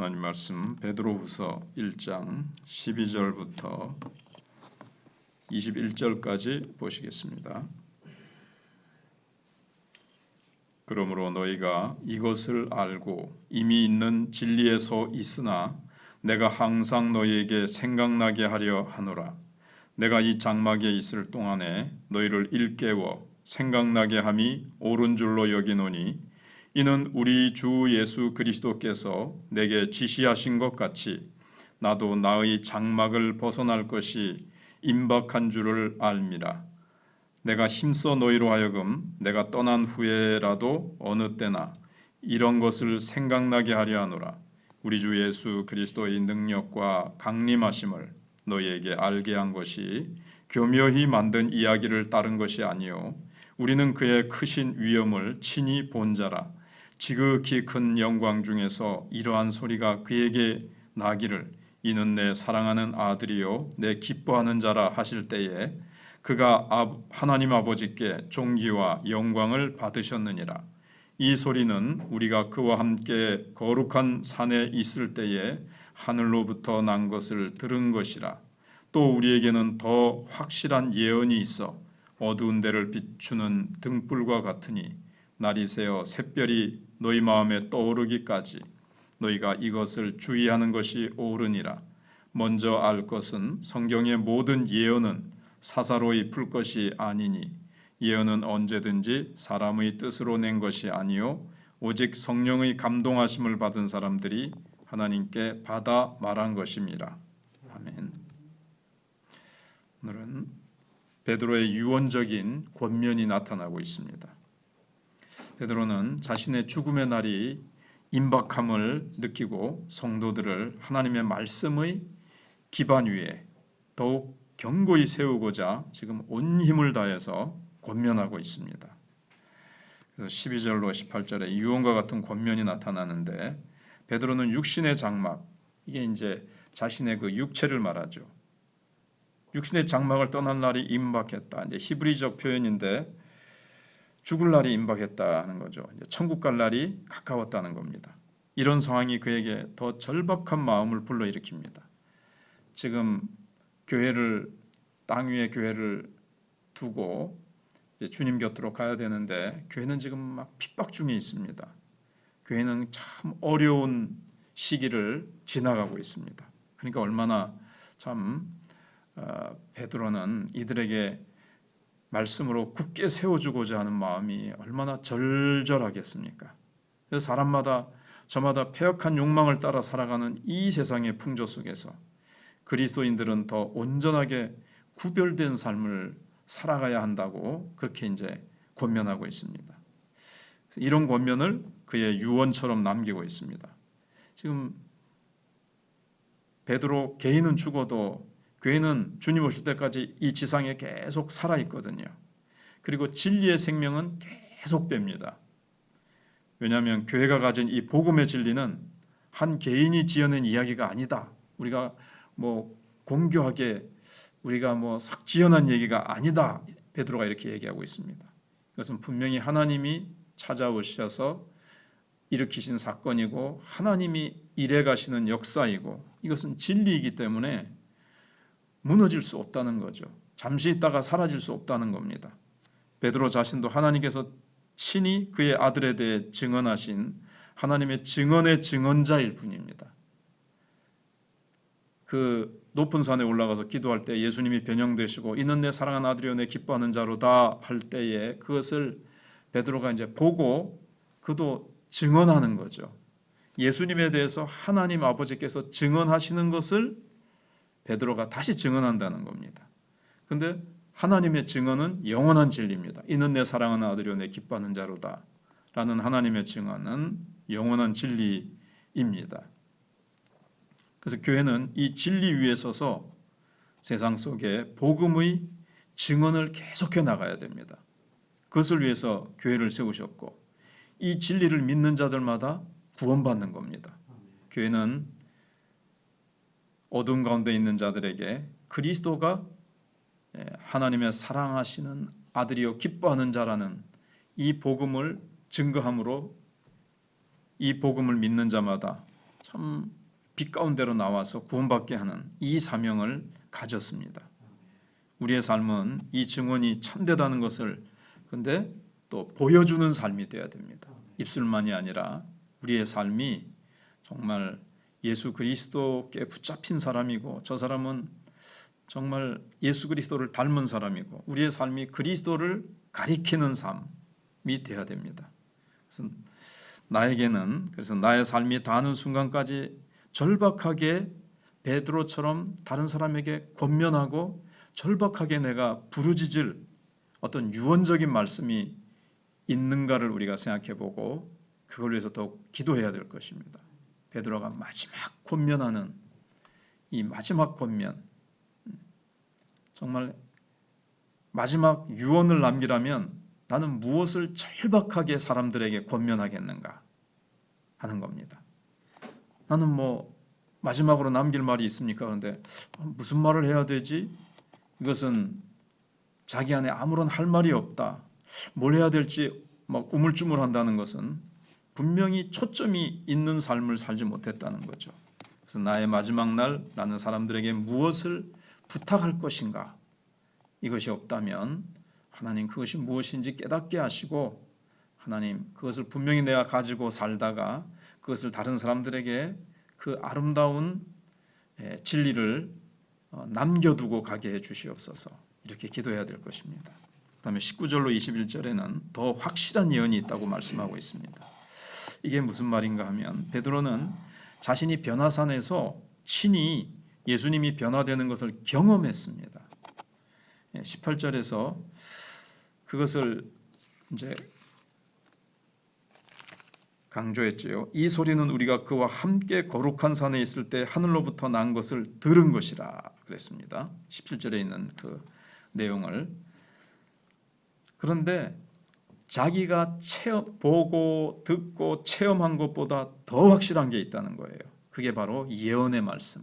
하나님 말씀 베드로후서 1장 12절부터 21절까지 보시겠습니다. 그러므로 너희가 이것을 알고 이미 있는 진리에 서 있으나 내가 항상 너희에게 생각나게 하려 하노라. 내가 이 장막에 있을 동안에 너희를 일깨워 생각나게 함이 옳은 줄로 여기노니 이는 우리 주 예수 그리스도께서 내게 지시하신 것 같이 나도 나의 장막을 벗어날 것이 임박한 줄을 알미라. 내가 힘써 너희로 하여금 내가 떠난 후에라도 어느 때나 이런 것을 생각나게 하려 하노라. 우리 주 예수 그리스도의 능력과 강림하심을 너희에게 알게 한 것이 교묘히 만든 이야기를 따른 것이 아니요 우리는 그의 크신 위엄을 친히 본 자라. 지극히 큰 영광 중에서 이러한 소리가 그에게 나기를 이는 내 사랑하는 아들이요 내 기뻐하는 자라 하실 때에 그가 하나님 아버지께 존귀와 영광을 받으셨느니라. 이 소리는 우리가 그와 함께 거룩한 산에 있을 때에 하늘로부터 난 것을 들은 것이라. 또 우리에게는 더 확실한 예언이 있어 어두운 데를 비추는 등불과 같으니 날이 새어 샛별이 너희 마음에 떠오르기까지 너희가 이것을 주의하는 것이 옳으니라. 먼저 알 것은 성경의 모든 예언은 사사로이 풀 것이 아니니 예언은 언제든지 사람의 뜻으로 낸 것이 아니요 오직 성령의 감동하심을 받은 사람들이 하나님께 받아 말한 것입니다. 아멘. 오늘은 베드로의 유언적인 권면이 나타나고 있습니다. 베드로는 자신의 죽음의 날이 임박함을 느끼고 성도들을 하나님의 말씀의 기반 위에 더욱 견고히 세우고자 지금 온 힘을 다해서 권면하고 있습니다. 그래서 12절로 18절에 유언과 같은 권면이 나타나는데 베드로는 육신의 장막, 이게 이제 자신의 그 육체를 말하죠. 육신의 장막을 떠난 날이 임박했다. 이제 히브리적 표현인데 죽을 날이 임박했다는 거죠. 이제 천국 갈 날이 가까웠다는 겁니다. 이런 상황이 그에게 더 절박한 마음을 불러일으킵니다. 지금 교회를 땅 위에 교회를 두고 이제 주님 곁으로 가야 되는데 교회는 지금 막 핍박 중에 있습니다. 교회는 참 어려운 시기를 지나가고 있습니다. 그러니까 얼마나 참 베드로는 이들에게 말씀으로 굳게 세워주고자 하는 마음이 얼마나 절절하겠습니까? 그래서 사람마다 저마다 패역한 욕망을 따라 살아가는 이 세상의 풍조 속에서 그리스도인들은 더 온전하게 구별된 삶을 살아가야 한다고 그렇게 이제 권면하고 있습니다. 이런 권면을 그의 유언처럼 남기고 있습니다. 지금 베드로 개인은 죽어도 교회는 주님 오실 때까지 이 지상에 계속 살아 있거든요. 그리고 진리의 생명은 계속됩니다. 왜냐하면 교회가 가진 이 복음의 진리는 한 개인이 지어낸 이야기가 아니다. 우리가 뭐 공교하게 우리가 뭐 싹 지어낸 얘기가 아니다. 베드로가 이렇게 얘기하고 있습니다. 이것은 분명히 하나님이 찾아오셔서 일으키신 사건이고 하나님이 일해 가시는 역사이고 이것은 진리이기 때문에 무너질 수 없다는 거죠. 잠시 있다가 사라질 수 없다는 겁니다. 베드로 자신도 하나님께서 친히 그의 아들에 대해 증언하신 하나님의 증언의 증언자일 뿐입니다. 그 높은 산에 올라가서 기도할 때 예수님이 변형되시고 이는 내 사랑하는 아들이요 내 기뻐하는 자로다 할 때에 그것을 베드로가 이제 보고 그도 증언하는 거죠. 예수님에 대해서 하나님 아버지께서 증언하시는 것을 베드로가 다시 증언한다는 겁니다. 그런데 하나님의 증언은 영원한 진리입니다. 이는 내 사랑하는 아들이요 내 기뻐하는 자로다 라는 하나님의 증언은 영원한 진리입니다. 그래서 교회는 이 진리 위에 서서 세상 속에 복음의 증언을 계속해 나가야 됩니다. 그것을 위해서 교회를 세우셨고 이 진리를 믿는 자들마다 구원받는 겁니다. 교회는 어둠 가운데 있는 자들에게 그리스도가 하나님의 사랑하시는 아들이요 기뻐하는 자라는 이 복음을 증거함으로 이 복음을 믿는 자마다 참 빛 가운데로 나와서 구원받게 하는 이 사명을 가졌습니다. 우리의 삶은 이 증언이 참되다는 것을 근데 또 보여주는 삶이 되어야 됩니다. 입술만이 아니라 우리의 삶이 정말 예수 그리스도께 붙잡힌 사람이고 저 사람은 정말 예수 그리스도를 닮은 사람이고 우리의 삶이 그리스도를 가리키는 삶이 되어야 됩니다. 그래서 그래서 나의 삶이 닿는 순간까지 절박하게 베드로처럼 다른 사람에게 권면하고 절박하게 내가 부르짖을 어떤 유언적인 말씀이 있는가를 우리가 생각해보고 그걸 위해서 더욱 기도해야 될 것입니다. 베드로가 마지막 권면하는 이 마지막 권면, 정말 마지막 유언을 남기라면 나는 무엇을 절박하게 사람들에게 권면하겠는가 하는 겁니다. 나는 뭐 마지막으로 남길 말이 있습니까? 그런데 무슨 말을 해야 되지? 이것은 자기 안에 아무런 할 말이 없다. 뭘 해야 될지 막 우물쭈물한다는 것은 분명히 초점이 있는 삶을 살지 못했다는 거죠. 그래서 나의 마지막 날 나는 사람들에게 무엇을 부탁할 것인가? 이것이 없다면 하나님 그것이 무엇인지 깨닫게 하시고 하나님 그것을 분명히 내가 가지고 살다가 그것을 다른 사람들에게 그 아름다운 진리를 남겨두고 가게 해 주시옵소서. 이렇게 기도해야 될 것입니다. 그다음에 19절로 21절에는 더 확실한 예언이 있다고 말씀하고 있습니다. 이게 무슨 말인가 하면 베드로는 자신이 변화산에서 친히 예수님이 변화되는 것을 경험했습니다. 18절에서 그것을 이제 강조했지요. 이 소리는 우리가 그와 함께 거룩한 산에 있을 때 하늘로부터 난 것을 들은 것이라 그랬습니다. 17절에 있는 그 내용을. 그런데 자기가 보고 듣고 체험한 것보다 더 확실한 게 있다는 거예요. 그게 바로 예언의 말씀.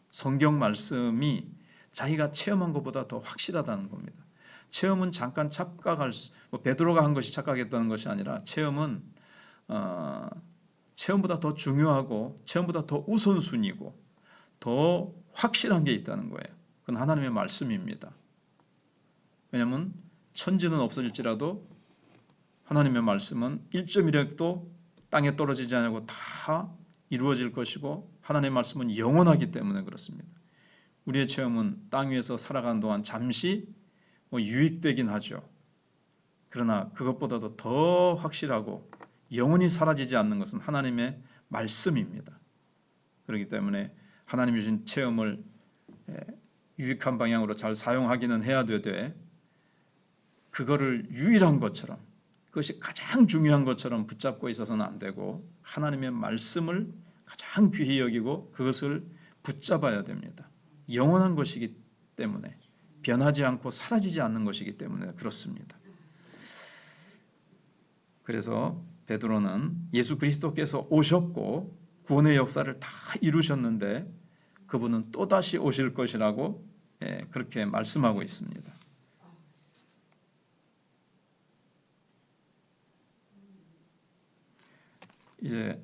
성경 말씀이 자기가 체험한 것보다 더 확실하다는 겁니다. 체험은 잠깐 착각할 베드로가 한 것이 착각했다는 것이 아니라 체험보다 더 중요하고 체험보다 더 우선순위고 더 확실한 게 있다는 거예요. 그건 하나님의 말씀입니다. 왜냐하면 천지는 없어질지라도 하나님의 말씀은 1.1핵도 땅에 떨어지지 않고 다 이루어질 것이고 하나님의 말씀은 영원하기 때문에 그렇습니다. 우리의 체험은 땅 위에서 살아가는 동안 잠시 유익되긴 하죠. 그러나 그것보다도 더 확실하고 영원히 사라지지 않는 것은 하나님의 말씀입니다. 그렇기 때문에 하나님 주신 체험을 유익한 방향으로 잘 사용하기는 해야 되되 그거를 유일한 것처럼 그것이 가장 중요한 것처럼 붙잡고 있어서는 안 되고 하나님의 말씀을 가장 귀히 여기고 그것을 붙잡아야 됩니다. 영원한 것이기 때문에 변하지 않고 사라지지 않는 것이기 때문에 그렇습니다. 그래서 베드로는 예수 그리스도께서 오셨고 구원의 역사를 다 이루셨는데 그분은 또다시 오실 것이라고 그렇게 말씀하고 있습니다. 이제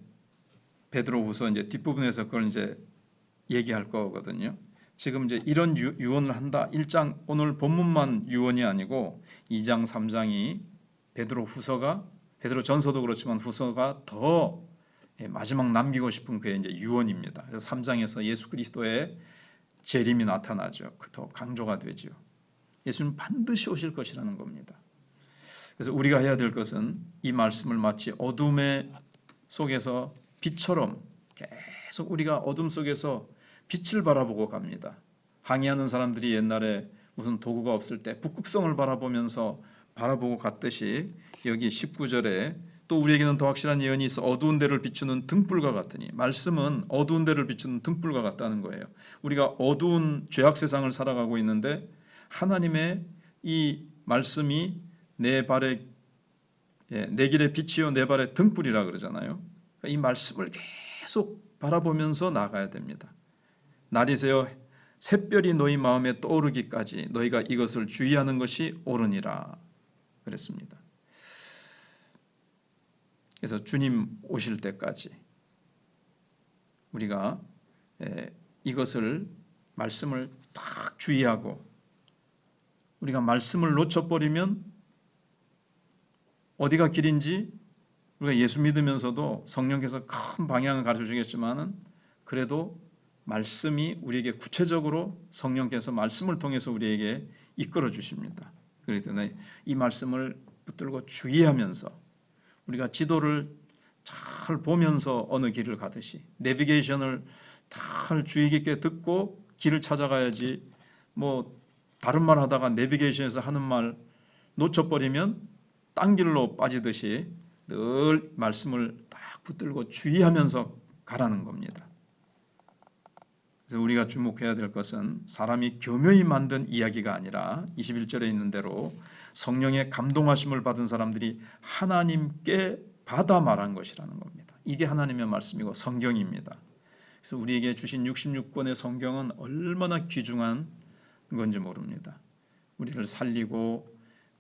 베드로후서 이제 뒷부분에서 그걸 이제 얘기할 거거든요. 지금 이제 이런 유언을 한다. 1장 오늘 본문만 유언이 아니고 2장, 3장이 베드로 전서도 그렇지만 후서가 더 마지막 남기고 싶은 그의 이제 유언입니다. 그래서 3장에서 예수 그리스도의 재림이 나타나죠. 더 강조가 되죠. 예수님 반드시 오실 것이라는 겁니다. 그래서 우리가 해야 될 것은 이 말씀을 마치 어둠의 속에서 빛처럼 계속 우리가 어둠 속에서 빛을 바라보고 갑니다. 항해하는 사람들이 옛날에 무슨 도구가 없을 때 북극성을 바라보고 갔듯이 여기 19절에 또 우리에게는 더 확실한 예언이 있어 어두운 데를 비추는 등불과 같으니 말씀은 어두운 데를 비추는 등불과 같다는 거예요. 우리가 어두운 죄악 세상을 살아가고 있는데 하나님의 이 말씀이 내 길의 빛이요 내 발의 등불이라 그러잖아요. 그러니까 이 말씀을 계속 바라보면서 나가야 됩니다. 날이 새어 샛별이 너희 마음에 떠오르기까지 너희가 이것을 주의하는 것이 옳으니라 그랬습니다. 그래서 주님 오실 때까지 우리가 이것을 말씀을 딱 주의하고 우리가 말씀을 놓쳐버리면 어디가 길인지 우리가 예수 믿으면서도 성령께서 큰 방향을 가르쳐 주겠지만은 그래도 말씀이 우리에게 구체적으로 성령께서 말씀을 통해서 우리에게 이끌어 주십니다. 그렇기 때문에 이 말씀을 붙들고 주의하면서 우리가 지도를 잘 보면서 어느 길을 가듯이 내비게이션을 잘 주의 깊게 듣고 길을 찾아가야지 뭐 다른 말 하다가 내비게이션에서 하는 말 놓쳐버리면 딴 길로 빠지듯이 늘 말씀을 딱 붙들고 주의하면서 가라는 겁니다. 그래서 우리가 주목해야 될 것은 사람이 교묘히 만든 이야기가 아니라 21절에 있는 대로 성령의 감동하심을 받은 사람들이 하나님께 받아 말한 것이라는 겁니다. 이게 하나님의 말씀이고 성경입니다. 그래서 우리에게 주신 66권의 성경은 얼마나 귀중한 건지 모릅니다. 우리를 살리고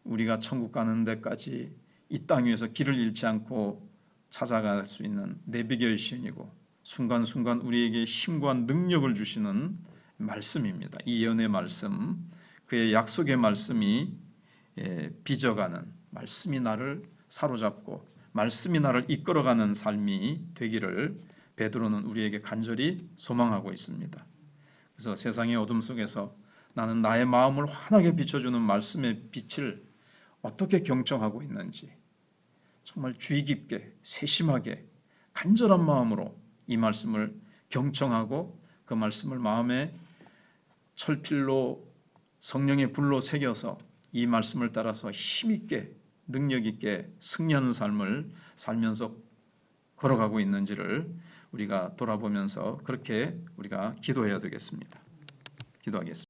우리가 천국 가는 데까지 이 땅 위에서 길을 잃지 않고 찾아갈 수 있는 내비게이션이고 순간순간 우리에게 힘과 능력을 주시는 말씀입니다. 이 예언의 말씀, 그의 약속의 말씀이 빚어가는 말씀이 나를 사로잡고 말씀이 나를 이끌어가는 삶이 되기를 베드로는 우리에게 간절히 소망하고 있습니다. 그래서 세상의 어둠 속에서 나는 나의 마음을 환하게 비춰주는 말씀의 빛을 어떻게 경청하고 있는지 정말 주의 깊게 세심하게 간절한 마음으로 이 말씀을 경청하고 그 말씀을 마음에 철필로 성령의 불로 새겨서 이 말씀을 따라서 힘있게 능력있게 승리하는 삶을 살면서 걸어가고 있는지를 우리가 돌아보면서 그렇게 우리가 기도해야 되겠습니다. 기도하겠습니다.